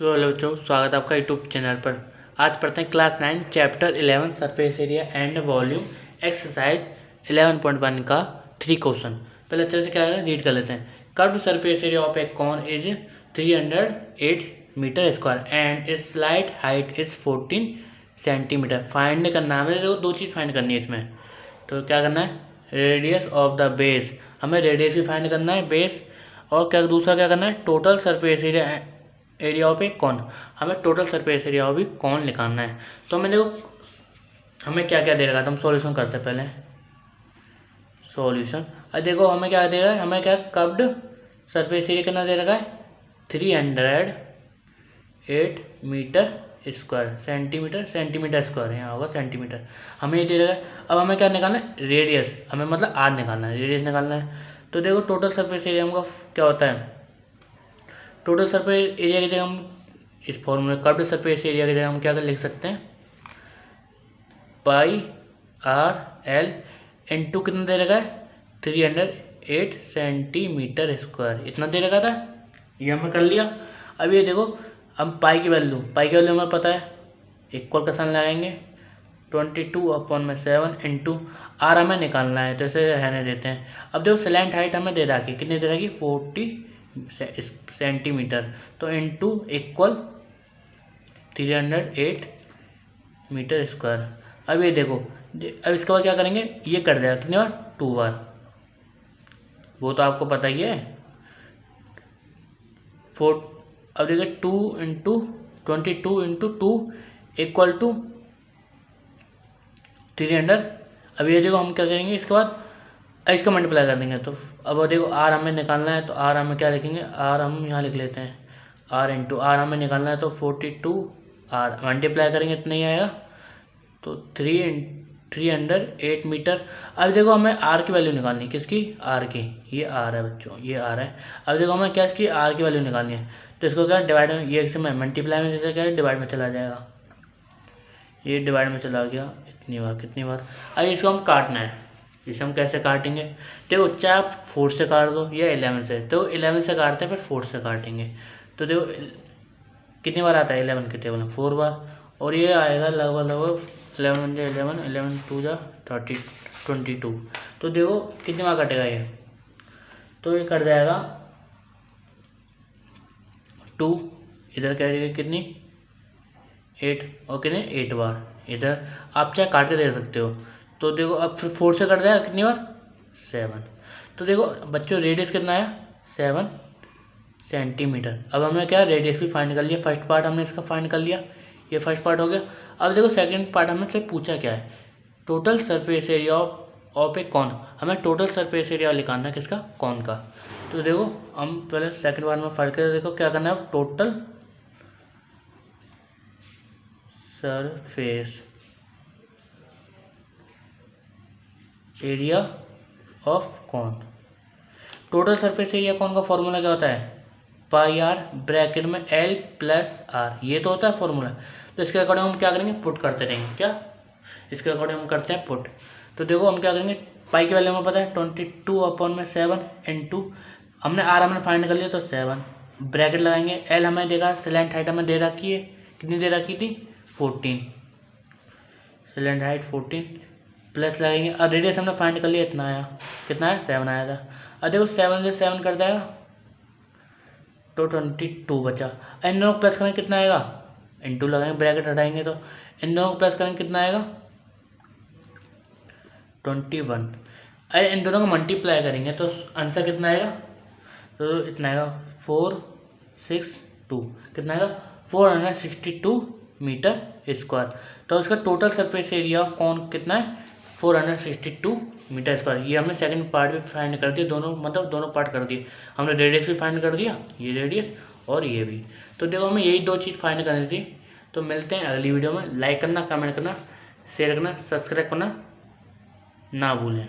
तो हेलो बच्चों, स्वागत है आपका यूट्यूब चैनल पर। आज पढ़ते हैं class 9 chapter 11 surface area and volume exercise 11.1 का 3 क्वेश्चन। पहले अच्छे से क्या है रीड कर लेते हैं। Curved surface area of a cone is 308 metre square and its slide height is 14 centimetre. Find करना है, हमें दो चीज़ फाइंड करनी है इसमें। तो क्या करना है, रेडियस ऑफ द बेस, हमें रेडियस भी फाइंड करना है बेस, और क्या दूसरा क्या करना है, total surface area of a cone, हमें total surface area of a cone निकालना है। तो हमें देखो हमें क्या क्या दे रखा था, हम सॉल्यूशन करते हैं पहले। सॉल्यूशन अब देखो हमें क्या दे रहा है, हमें क्या कर्व्ड सरफेस एरिया कितना दे रखा है 308 मीटर स्क्वायर, सेंटीमीटर स्क्वायर यहाँ होगा सेंटीमीटर, हमें ये दे रखा है। अब हमें क्या निकालना है, रेडियस, हमें मतलब आर निकालना है, रेडियस निकालना है। तो देखो टोटल सरफेस एरिया का क्या होता है, टोटल सरफेस एरिया की जगह हम इस फॉर्मूले कर्व्ड सरफेस एरिया की जगह हम क्या कर लिख सकते हैं, पाई आर एल इंटू कितना दे रखा है 308 सेंटीमीटर स्क्वायर, इतना दे रखा था, ये हमने कर लिया। अब ये देखो हम पाई की वैल्यू हमें पता है, इक्वल का साइन लगाएंगे 22/7 इंटू आर हमें निकालना है, तो इसे रहने देते हैं। अब देखो स्लैंट हाइट हमें दे रखी, कितनी दे रखी 40 सेंटीमीटर, तो इंटू इक्वल 308 मीटर स्क्वायर। अब ये देखो, अब इसके बाद क्या करेंगे, ये कर देगा कितनी बार 2 बार, वो तो आपको पता ही है 4। अब देखिए 2 इंटू 22 इंटू 2 इक्वल टू 300। अब ये देखो हम क्या करेंगे, इसके बाद इसका मल्टीप्लाई कर देंगे। तो अब देखो आर हमें निकालना है, तो आर हमें क्या लिखेंगे, आर हम यहाँ लिख लेते हैं, आर इंटू आर हमें निकालना है, तो 42 आर मल्टीप्लाई करेंगे इतना ही आएगा, तो 308 मीटर। अब देखो हमें आर की वैल्यू निकालनी है, किसकी, आर की, ये आर है बच्चों, ये आर है। अब देखो हमें क्या इसकी आर की वैल्यू निकालनी है, तो इसको क्या डिवाइड में, ये इसमें मल्टीप्लाई में जैसे क्या है डिवाइड में चला जाएगा, ये डिवाइड में चला गया इतनी बार कितनी बार। अब इसको हम काटना है, इसे हम कैसे काटेंगे, देखो चाहे आप 4 से काट दो या 11 से, तो 11 से काटते हैं फिर 4 से काटेंगे। तो देखो कितनी बार आता है 11 के टेबल में 4 बार, और ये आएगा लगभग 11 जा 11 2 जा 22। तो देखो कितनी बार कटेगा ये, तो ये कट जाएगा 2, इधर कटेगा कितनी 8, और कितने 8 बार, इधर आप चाहे काट के दे सकते हो। तो देखो अब फिर 4 से कट जाएगा कितनी बार 7। तो देखो बच्चों रेडियस कितना आया 7 सेंटीमीटर। अब हमें क्या रेडियस भी फाइंड कर लिया, फर्स्ट पार्ट हमने इसका फाइंड कर लिया, ये फर्स्ट पार्ट हो गया। अब देखो सेकंड पार्ट हमने से पूछा क्या है, total surface area of a cone, हमें टोटल सरफेस एरिया निकालना है किसका, कॉन का। तो देखो हम पहले सेकंड पार्ट में फर्क करें, देखो क्या करना है, total surface area of cone, total surface area cone का फॉर्मूला क्या होता है, पाई आर ब्रैकेट में एल प्लस आर, ये तो होता है फॉर्मूला। तो इसके अकॉर्डिंग हम क्या करेंगे, पुट करते रहेंगे, क्या इसके अकॉर्डिंग हम करते हैं पुट। तो देखो हम क्या करेंगे, पाई की वैल्यू हमें पता है 22/7 इंटू हमने आर हमें फाइंड कर लिया, तो 7 ब्रैकेट लगाएंगे, एल हमें देगा, स्लैंट हाइट हमें दे रखी है, कितनी दे रखी थी 14, स्लैंट हाइट 14 प्लस लगाएंगे, और रेडियस हमने फाइंड कर लिया, इतना आया, कितना है 7 आया था। अब देखो 7 से 7 कर देगा तो 22 बचा, इन दोनों प्लस करेंगे कितना आएगा, इंटू लगाएंगे ब्रैकेट हटाएंगे, तो इन दोनों प्लस करेंगे कितना आएगा 21, अरे इन दोनों को मल्टीप्लाई करेंगे तो आंसर कितना आएगा, तो इतना आएगा 462, कितना आएगा 462 मीटर स्क्वायर। तो उसका टोटल सरफेस एरिया कौन कितना है 462 मीटर स्क्वायर। ये हमने सेकंड पार्ट भी फाइंड कर दिया, दोनों मतलब दोनों पार्ट कर दिए, हमने रेडियस भी फाइंड कर दिया, ये रेडियस और ये भी। तो देखो हमें यही दो चीज़ फाइंड करनी थी। तो मिलते हैं अगली वीडियो में, लाइक करना, कमेंट करना, शेयर करना, सब्सक्राइब करना ना भूलें।